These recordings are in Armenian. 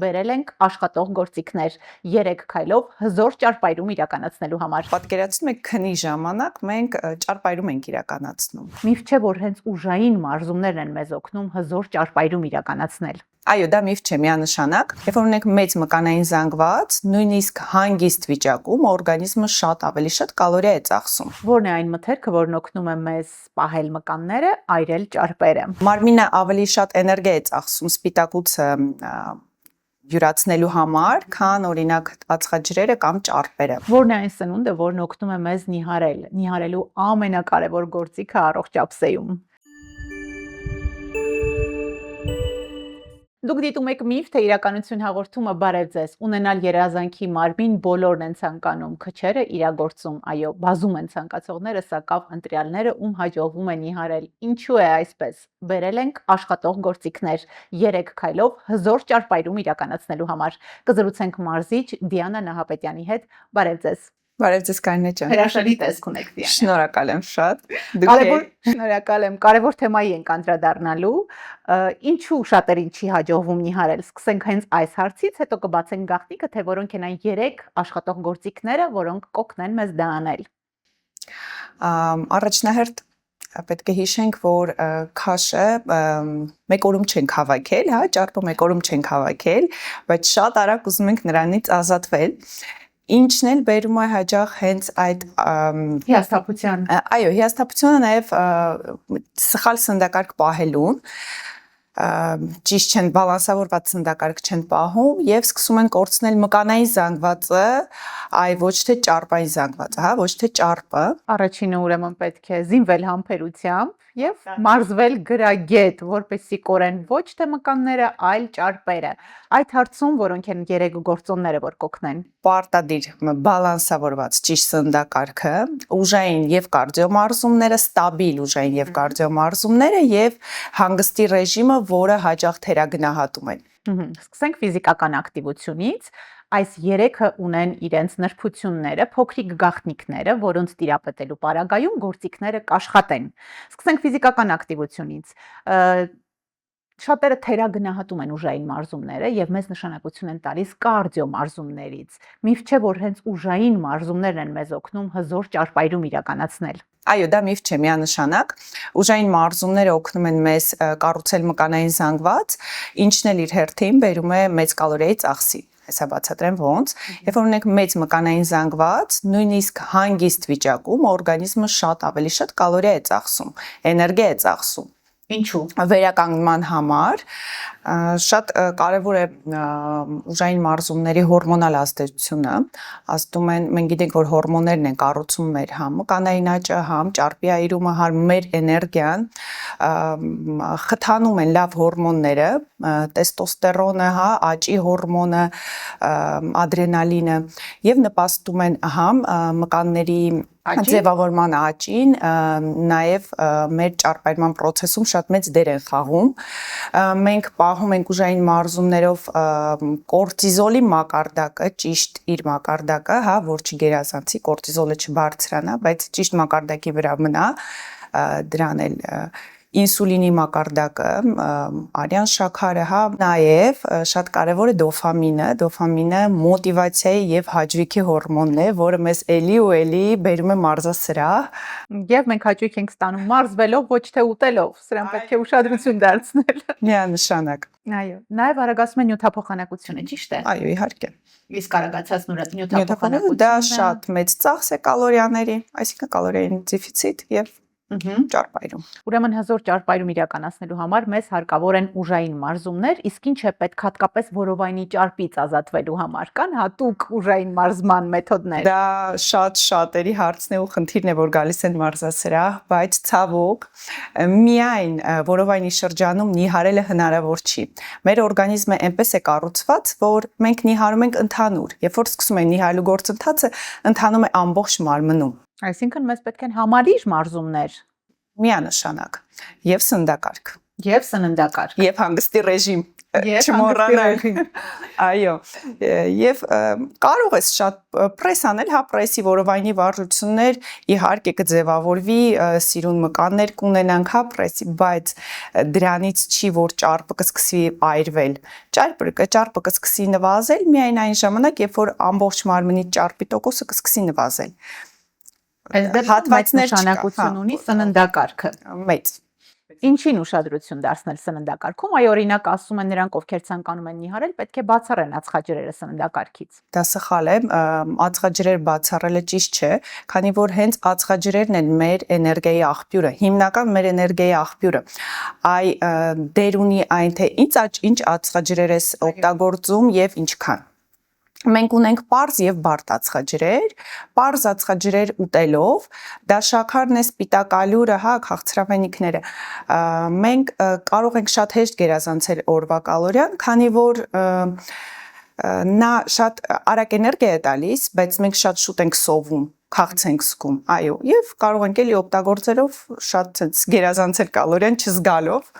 բերել ենք աշխատող գործիքներ 3 քայլով հզոր ճարպայրում իրականացնելու համար։ Պատկերացնում եք քնի ժամանակ մենք ճարպայրում ենք իրականացնում։ Միֆ չէ, որ հենց ուժային մարզումներն են մեզ օգնում հզոր ճարպայրում իրականացնել։ Այո, դա միֆ չէ, միանշանակ։ Երբ որ ունենք մեծ մկանային զանգված, նույնիսկ հանգիստ վիճակում օրգանիզմը շատ ավելի շատ կալորիա է ծախսում։ Որն է այն մթերքը, որն օգնում է մեզ պահել մկանները, այրել ճարպերը։ Մարմինը ավելի շատ էներգիա է ծախսում սպիտակուցը յուրացնելու համար, քան օրինակ ածխաջրերը կամ ճարպերը։ Որն է այն սնունդը, որն օգնում է մեզ նիհարելու ամենակարևոր գործիքը առողջ ափսեում։ Դուք դիտում եք միֆ, թե իրականություն հաղորդումը բարև ձեզ։ Ունենալ երազանքի մարմին բոլորն են ցանկանում, քչերը իրագործում, այո, բազում են ցանկացողները, սակավ ընտրյալները, ում հաջողվում է նիհարել։ Ինչու է այսպես։ Բերել ենք աշխատող գործիքներ 3 քայլով հզոր ճարպայրում իրականացնելու համար։ Կզրուցենք մարզիչ Դիանա Նահապետյանի հետ։ Բարև ձեզ։ Բարև ձեզ Կարինե ջան։ Հրաշալի տեսք ունեք Դիանա։ Շնորհակալ եմ շատ։ Շնորհակալ եմ։ Կարևոր թեմայի ենք անդրադառնալու։ Ինչու շատերին չի հաջողվում նիհարել։ Սկսենք հենց այս հարցից, հետո կբացենք գաղտնիքը, թե որոնք են այն 3 աշխատող գործիքները, որոնք կօգնեն մեզ դա անել։ Առաջնահերթ պետք է հիշենք, որ քաշը մեկ օրում չենք հավաքել, հա, ճարպը մեկ օրում չենք հավաքել, բայց շատ արագ ուզում ենք նրանից ազատվել։ Ինչն էլ բերում է հաճախ հենց այդ հիասթափության։ Այո, հիասթափությունը նաև սխալ սննդակարգ պահելուն, ճիշտ չեն բալանսավորված սննդակարգ չեն պահում եւ սկսում են կորցնել մկանային զանգվածը, այ ոչ թե ճարպային զանգվածը, հա, ոչ թե ճարպը։ Առաջինը ուրեմն պետք է զինվել համբերությամբ եւ մարզվել գրագետ, որպեսզի կորեն ոչ թե մկանները, այլ ճարպերը։ Այդ հարցում որոնք են 3 գործոնները, որ կօգնեն։ Պարտադիր բալանսավորված ճիշտ սննդակարգը, ուժային եւ կարդիոմարզումները, ստաբիլ ուժային եւ կարդիոմարզումները եւ հանգստի ռեժիմը, որը հաճախ թերագնահատում են։ Սկսենք ֆիզիկական ակտիվությունից։ Այս 3-ը ունեն իրենց նրբությունները, փոքրիկ գաղտնիքները, որոնց տիրապետելու պարագայում գործիքները կաշխատեն։ Սկսենք ֆիզիկական ակտիվությունից։ Շատերը թերագնահատում են ուժային մարզումները եւ մեծ նշանակություն են տալիս կարդիո մարզումներից։ Միֆ չէ, որ հենց ուժային մարզումներն են մեզ օգնում հզոր ճարպայրում իրականացնել։ Այո, դա միֆ չէ, միանշանակ։ Ուժային մարզումները օգնում են մեզ կառուցել մկանային զանգված, ինչն էլ իր հերթին բերում է մեծ կալորիայի ծախսի։ Հեսա բացատրեմ ոնց։ Երբ որ ունենք մեծ մկանային զանգված, նույնիսկ հանգիստ վիճակում օրգանիզմը շատ ավելի շատ կալորիա է ծախսում, էներգիա է ծախսում։ Ինչու։ Վերականգնման համար շատ կարևոր է ուժային մարզումների հորմոնալ ազդեցությունը, ասում են, մենք գիտենք, որ հորմոններն են կառուցում մեր համ մկանային աճը, համ ճարպի այրումը, համ մեր էներգիան, խթանում են լավ հորմոնները, տեստոստերոնը, հա, աճի հորմոնը, ադրենալինը եւ նպաստում են համ մկանների ձևավորման աճին, նաև մեր ճարպայրման process-ում շատ մեծ դեր են խաղում։ Մենք պահում ենք ուժային մարզումներով կորտիզոլի մակարդակը, ճիշտ իր մակարդակը, հա, որ չգերազանցի, կորտիզոլը չբարձրանա, բայց ճիշտ մակարդակի վրա մնա, դրան էլ ինսուլինի մակարդակը, արյան շաքարը, հա, նաև շատ կարևոր է դոֆամինը մոտիվացիայի եւ հաճույքի հորմոնն է, որը մեզ էլի ու էլի բերում է մարզասրահ։ Եվ մենք հաճույք ենք ստանում մարզվելով, ոչ թե ուտելով։ Սրան պետք է ուշադրություն դարձնել։ Միանշանակ։ Այո, նաև արագացում է նյութափոխանակությունը, ճիշտ է։ Այո, իհարկե։ Իսկ արագացած նյութափոխանակությունը դա շատ մեծ ծախս է կալորիաների, այսինքն կալորիային դեֆիցիտ եւ ճարպայրում։ Ուրեմն հզոր ճարպայրում իրականացնելու համար մեզ հարկավոր են ուժային մարզումներ, իսկ ինչ է պետք հատկապես որովայնի ճարպից ազատվելու համար, կան հատուկ ուժային մարզման մեթոդներ։ Դա շատերի հարցն է ու խնդիրն է, որ գալիս են մարզասրահ, բայց ցավոք միայն որովայնի շրջանում նիհարելը հնարավոր չի։ Մեր օրգանիզմը այնպես է կառուցված, որ մենք նիհարում ենք ընդհանուր։ Երբ որ սկսում ենք նիհարելու գործընթացը, ընթանում է ամբողջ մարմնում։ Այսինքն մեզ պետք են համալիր մարզումներ։ Միանշանակ եւ սննդակարգ։ Եվ սննդակարգ։ Եվ հանգստի ռեժիմ Եվ չմոռանանք։ Այո, եւ կարող ես շատ պրես անել, հա, պրեսի որովայնի վարժություններ իհարկե կձևավորվի, սիրուն մկաններ կունենանք, հա, պրեսի, բայց դրանից չի որ ճարպը կսկսի այրվել։ Ճարպը կսկսի նվազել միայն այն ժամանակ, երբ որ ամբողջ մարմնի ճարպի տոկոսը կսկսի նվազել։ Այս դեպքում մեծ նշանակություն ունի սննդակարգը։ Մեծ։ Ինչին ուշադրություն դարձնել սննդակարգում, այ օրինակ ասում են նրանք, ովքեր ցանկանում են նիհարել, պետք է բացառեն ածխաջրերը սննդակարգից։ Դա սխալ է, ածխաջրեր բացառելը ճիշտ չէ, քանի որ հենց ածխաջրերն են մեր էներգիայի աղբյուրը, հիմնական մեր էներգիայի աղբյուրը։ Դեր ունի այն թե ինչ ածխաջրեր ես օգտագործում եւ ինչքան։ Մենք ունենք պարզ եւ բարդ ածխաջրեր, պարզ ածխաջրեր ուտելով, դա շաքարն է, սպիտակալյուրը, հա, քաղցրավենիքները։ Մենք կարող ենք շատ հեշտ գերազանցել օրվա կալորիան, քանի որ նա շատ արագ էներգիա է տալիս, բայց մենք շատ շուտ ենք սովում, քաղց ենք զգում, այո, եւ կարող ենք էլի օգտագործելով շատ գերազանցել կալորիան չզգալով,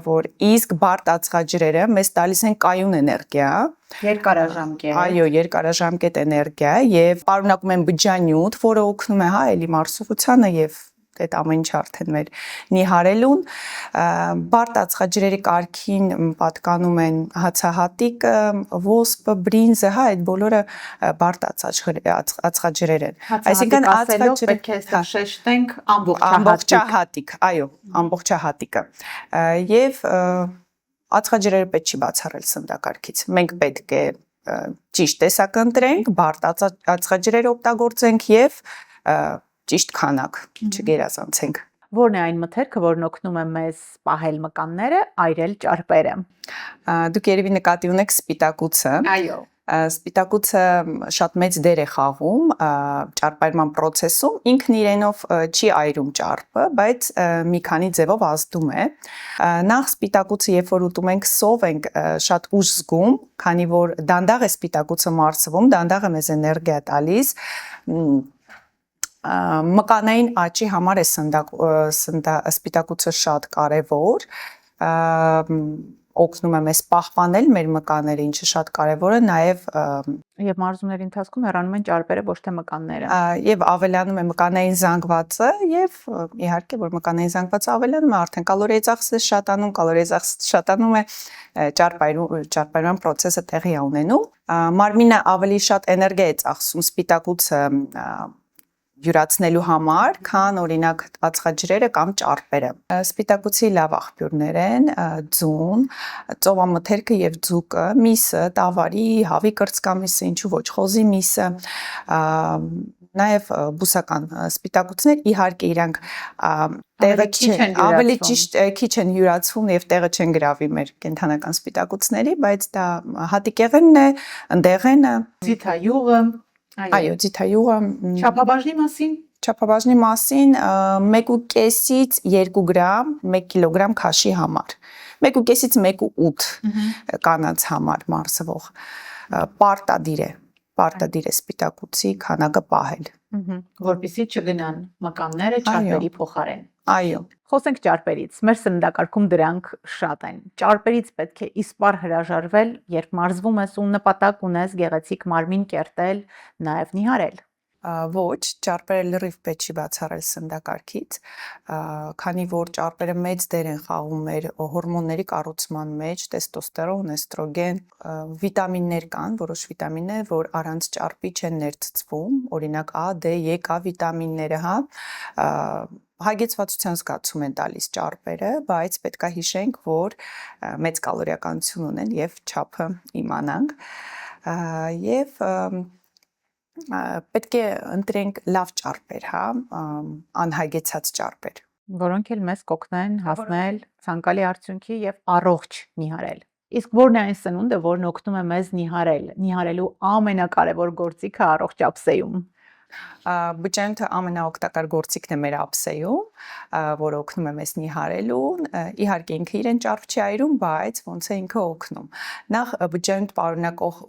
որ իսկ բարդ ածխաջրերը մեզ տալիս են կայուն էներգիա, երկարաժամկետ։ Այո, երկարաժամկետ էներգիա եւ պարունակում են բջջանյութ, որը օգնում է, հա, էլի մարսողությանը եւ այդ ամեն ինչ արդեն մեր նիհարելուն։ Բարդ ածխաջրերի կարգին պատկանում են հացահատիկը, ոսպը, բրինզը, հա, այդ բոլորը բարդ ածխաջրեր են։ Այսինքն ածխաջրերը պետք է շեշտենք ամբողջահատիկ, այո, ամբողջահատիկը։ Եվ ածխաջրերը պետք չի բացառել սննդակարգից։ Մենք պետք է ճիշտ տեսակ ընտրենք, բարդ ածխաջրեր օգտագործենք եւ ճիշտ քանակ չգերազանցենք։ Որն է այն մթերքը, որն օգնում է մեզ պահել մկանները, այրել ճարպերը։ Դուք երևի նկատի ունեք սպիտակուցը։ Այո։ Սպիտակուցը շատ մեծ դեր է խաղում ճարպայրման process-ում, ինքն իրենով չի այրում ճարպը, բայց մի քանի ձևով ազդում է։ Նախ սպիտակուցը, երբ որ ուտում ենք, սով ենք շատ ուշ զգում, քանի որ դանդաղ է սպիտակուցը մարսվում, դանդաղ է մեզ էներգիա տալիս։ Մկանային աճի համար է սպիտակուցը շատ կարևոր, օգնում է մեզ պահպանել մեր մկանները, ինչը շատ կարևոր է, նաև մարզումների ընթացքում հեռանում են ճարպերը, ոչ թե մկանները։ Եվ ավելանում է մկանային զանգվածը, եւ իհարկե, որ մկանային զանգվածը ավելանում է, արդեն կալորիայի ծախսը շատանում, կալորիայի ծախսը շատանում է, ճարպայրման process-ը տեղի է ունենում։ Մարմինը ավելի շատ էներգիա է ծախսում սպիտակուցը յուրացնելու համար, քան օրինակ ածխաջրերը կամ ճարպերը։ Սպիտակուցի լավ աղբյուրներ են ձուն, ծովամթերքը եւ ձուկը, միսը, տավարի, հավի կրծքամիսը, ինչու ոչ, խոզի միսը, նաեւ բուսական սպիտակուցներ, իհարկե իրանք տեղը չեն, ավելի ճիշտ քիչ են յուրացվում եւ տեղը չեն գրավի մեր կենթանական սպիտակուցների, բայց դա հատիկեղենն է, ընդեղենը, ձիթայուղը, այո, ձիթայուղը, Չափաբաժնի մասին 1.5-ից 2 գրամ 1 կիլոգրամ քաշի համար, 1.5-ից 1.8 կանանց համար մարսվող, պարտադիր է սպիտակուցի քանակը պահել, որպեսզի չգնան մկանները ճարպերի փոխարեն։ Այո։ Խոսենք ճարպերից, մեր սննդակարգում դրանք շատ են։ Ճարպերից պետք է իսպառ հրաժարվել, երբ մարզվում ես ու նպատակ ունես գեղեցիկ մարմին կերտել, նաև նիհարել։ Ոչ, ճարպերը լրիվ պետք չի բացառել սննդակարգից, քանի որ ճարպերը մեծ դեր են խաղում մեր հորմոնների կառուցման մեջ, տեստոստերոն, էստրոգեն, վիտամիններ կան, որոշ վիտամիններ, որ առանց ճարպի չեն ներծծվում, օրինակ A, D, E, K վիտամինները, հա, հագեցվածության զգացում են տալիս ճարպերը, բայց պետք է հիշենք, որ մեծ կալորիականություն ունեն եւ չափը իմանանք, եւ պետք է ընտրենք լավ ճարպեր, հա, անհագեցած ճարպեր, որոնք էլ մեզ կօգնեն հասնել ցանկալի արդյունքի եւ առողջ նիհարել։ Իսկ որն է այն սնունդը, որն օգնում է մեզ նիհարել, նիհարելու ամենակարևոր գործիքը առողջ ափսեում։ Բջջանյութը ամենաօգտակար գործիքն է մեր ափսեում, որը օգնում է մեզ նիհարելուն, իհարկե ինքը իրեն ճարպ չի այրում, բայց ոնց է ինքը օգնում։ Նախ բջջանյութ պարունակող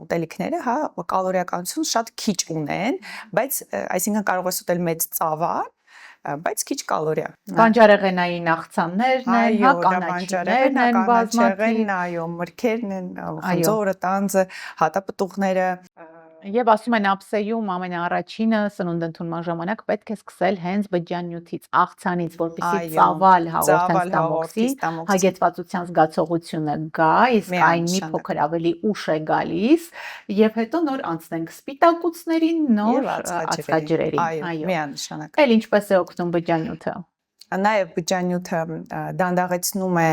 ուտելիքները, հա, կալորիականություն շատ քիչ ունեն, բայց այսինքն կարող ես ուտել մեծ ծավալ, բայց քիչ կալորիա։ Բանջարեղենային աղցաններն են, Այո, հա, դա կանաչիներն են կանաչեղենն, բազմաթիվ։ այո, մրգերն են, Այո։ խնձորը, տանձը, հատապտուղները։ Եվ ասում են ափսեյում ամենաառաջինը սնունդ ընդունման ժամանակ պետք է սկսել հենց բջջանյութից, աղցանից, որպեսզի Այո, ծավալ հաղորդեն ծավալ հաղորդի ստամոքսին, ստամոքսին։ հագեցվածության զգացողությունը գա, իսկ այն մի Միանշանակ։ փոքր ավելի ուշ է գալիս, եւ հետո նոր անցնենք սպիտակուցներին, նոր Եվ ածխաջրերին։ ածխաջրերին։ Այո, Այո։ միանշանակ։ Էլ ինչպես է օգնում բջջանյութը։ Նաև բջջանյութը դանդաղեցնում է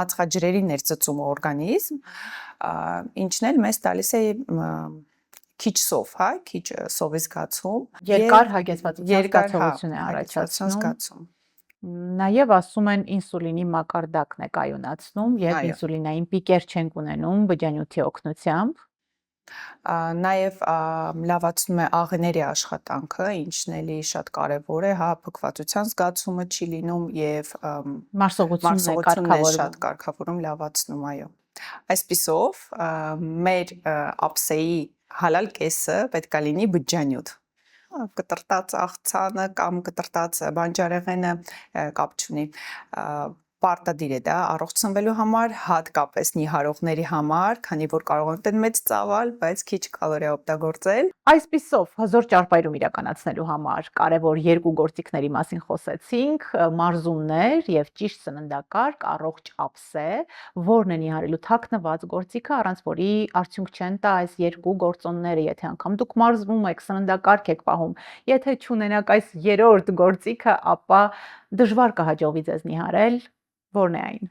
ածխաջրերի ներծծումը օրգանիզմ, ինչն էլ մեզ տալիս է քիչ սով, հա, քիչ սովի զգացում, Երկար հագեցվածության երկար զգացողություն է հագեցվածության առաջացնում։ զգացում։ Նաև ասում են ինսուլինի մակարդակն է կայունացնում եւ Այո։ ինսուլինային պիկեր չենք ունենում բջջանյութի օգնությամբ։ Նաև լավացնում է աղների աշխատանքը, ինչն էլի շատ կարևոր է, հա, փքվածության զգացումը չի լինում եւ Մարսողությունն է մարսողությունն է կարգավորվում։ շատ կարգավորում, լավացնում, այո։ Այսպիսով մեր ափսեի հալալ կեսը պետքա լինի բջջանյութ։ Կտրտած աղցանը կամ կտրտած բանջարեղենը կապ չունի, պարտադիր է դա առողջ սնվելու համար, հատկապես նիհարողների համար, քանի որ կարող են պետք մեծ ծավալ, բայց քիչ կալորիա օգտագործել։ Այսպիսով հզոր ճարպայրում իրականացնելու համար կարևոր երկու գործիքների մասին խոսեցինք՝ մարզումներ եւ ճիշտ սննդակարգ, առողջ ափսե, որն է նիհարելու թաքնված գործիքը, առանց որի արդյունք չեն տա այս երկու գործոնները, եթե անգամ դուք մարզվում եք, սննդակարգ եք պահում, եթե չունենաք այս երրորդ գործիքը, ապա դժվար կհաջողվի ձեզ նիհարել, որն է այն։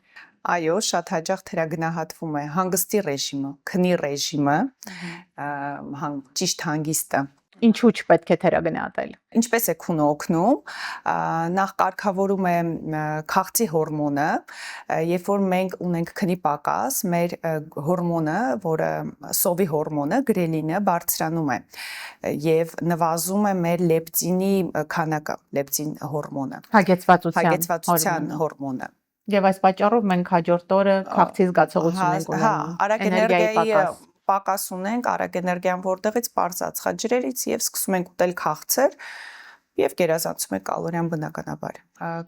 Այո, շատ հաճախ թերագնահատվում է հանգստի ռեժիմը, քնի ռեժիմը, ճիշտ հանգիստը։ Ինչու չպետք է թերագնահատել։ Ինչպես է քունը օգնում, նախ կարգավորում է քաղցի հորմոնը, երբ որ մենք ունենք քնի պակաս, մեր հորմոնը, որը սովի հորմոնը, գրելինը բարձրանում է եւ նվազում է մեր լեպտինի քանակը, լեպտին հորմոնը, հագեցվածության հորմոնը։ Եվ այս պատճառով մենք հաջորդ օրը քաղցի զգացողություն ենք ունենում, արագ էներգիայի պակաս ունենք, արագ էներգիան որտեղից պարզ ածխաջրերից եւ սկսում ենք ուտել քաղցր եւ գերազանցում է կալորիան բնականաբար։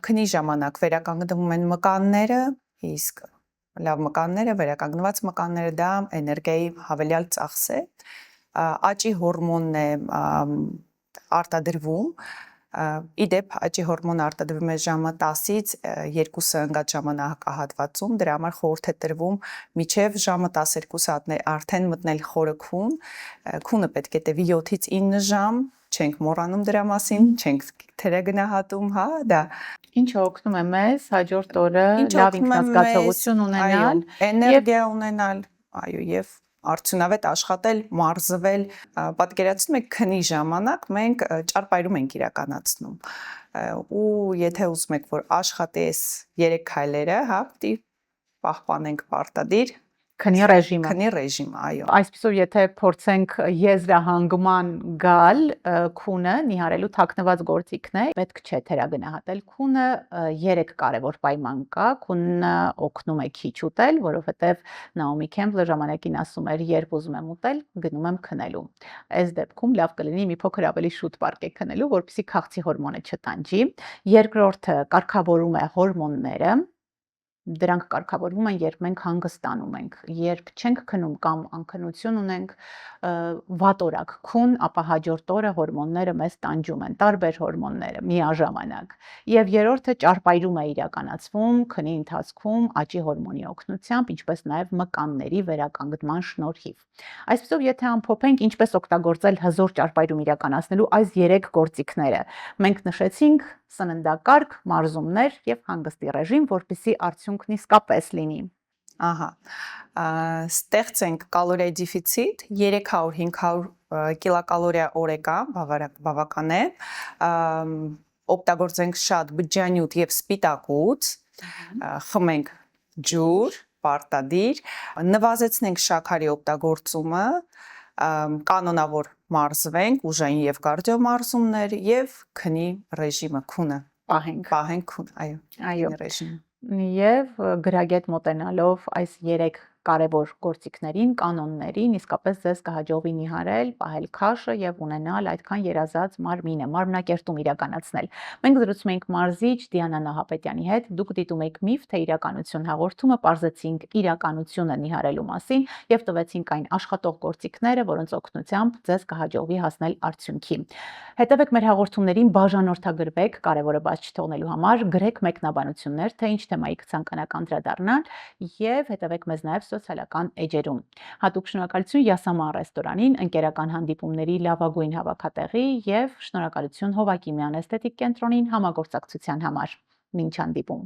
Քնի ժամանակ վերականգնվում են մկանները, իսկ լավ մկանները, վերականգնված մկանները դա էներգիայի հավելյալ ծախս է։ Աճի հորմոնն է արտադրվում, իդեպ աճի հորմոնը արտադրվում է ժամը 10-ից 2 ընկած ժամանակահատվածում, դրա համար խորհուրդ է տրվում մինչև ժամը 12 արդեն մտնել խորը քուն, քունը պետք է տևի 7-ից 9 ժամ, չենք մոռանում դրա մասին, չենք թերագնահատում, հա, դա ինչը օգնում է մեզ հաջորդ օրը լավ ինքնազգացողություն ունենալ, էներգիա ունենալ, այո, եւ արդյունավետ աշխատել, մարզվել, պատկերացնում եք քնի ժամանակ մենք ճարպայրում ենք իրականացնում։ Ու եթե ուզում եք որ աշխատի այս 3 քայլերը, հա, պիտի պահպանենք պարտադիր քնի ռեժիմը, այո։ Այսպիսով եթե փորձենք եզրահանգման գալ, քունը նիհարելու թաքնված գործիքն է, պետք չէ թերագնահատել քունը, 3 կարևոր պայման կա, քունը օգնում է քիչ ուտել, որովհետև Նաոմի Քեմբլը ժամանակին ասում էր, երբ ուզում եմ ուտել, գնում եմ քնելու։ Այս դեպքում լավ կլինի մի փոքր ավելի շուտ պարկեք քնելու, որպեսզի քաղցի հորմոնը չտանջի։ Երկրորդը կարգավորում է հորմոնները։ Դրանք կարգավորվում են, երբ մենք հանգստանում ենք, երբ չենք քնում կամ անքնություն ունենք, վատորակ քուն, ապա հաջորդ օրը հորմոնները մեզ տանջում են, տարբեր հորմոնները միաժամանակ։ Եվ երրորդը ճարպայրում է իրականացվում քնի ընթացքում աճի հորմոնի օգնությամբ, ինչպես նաև մկանների վերականգնման շնորհիվ։ Այսպիսով, եթե ամփոփենք ինչպես օգտագործել հզոր ճարպայրում իրականացնելու այս 3 գործիքները, մենք նշեցինք սննդակարգ, մարզումներ եւ հանգստի ռեժիմ, որպեսզի արդյունքն իսկապես լինի։ Ահա, ստեղծենք կալորիայի դեֆիցիտ 300-500 կիլոկալորիա օրեկա, բավական է, օգտագործենք շատ բջջանյութ եւ սպիտակուց, խմենք ջուր, պարտադիր, նվազեցնենք շաքարի օգտագործումը, կանոնավոր մարզվենք, ուժային եւ կարդիո մարզումներ եւ քնի ռեժիմը, քունը պահենք քուն, այո, ռեժիմը։ Եվ գրագետ մոտենալով այս 3 կարևոր գործիքներին, կանոններին, իսկապես ձեզ կհաջողվի նիհարել, պահել քաշը եւ ունենալ այդքան երազած մարմինը, մարմնակերտում իրականացնել։ Մենք զրուցում ենք մարզիչ Դիանա Նահապետյանի հետ։ Դուք դիտում եք Միֆ թե իրականություն հաղորդումը, պարզեցինք իրականությունը նիհարելու մասին եւ տվեցինք այն աշխատող գործիքները, որոնց օգնությամբ ձեզ կհաջողվի հասնել արդյունքի։ Հետևեք մեր հաղորդումներին, բաժանորդագրվեք, կարևորը բաց չթողնելու համար, գրեք մեկնաբանություններ, թե ինչ թեմայի կցանկանաք անդրադառնալ եւ հետևեք մեզ նաեւ սոցիալական էջերում։ Հատուկ շնորհակալություն Յասաման ռեստորանին, ընկերական հանդիպումների լավագույն հավաքատեղի եւ շնորհակալություն Հովակիմյան էսթետիկ կենտրոնին համագործակցության համար։ Մինչ հանդիպում։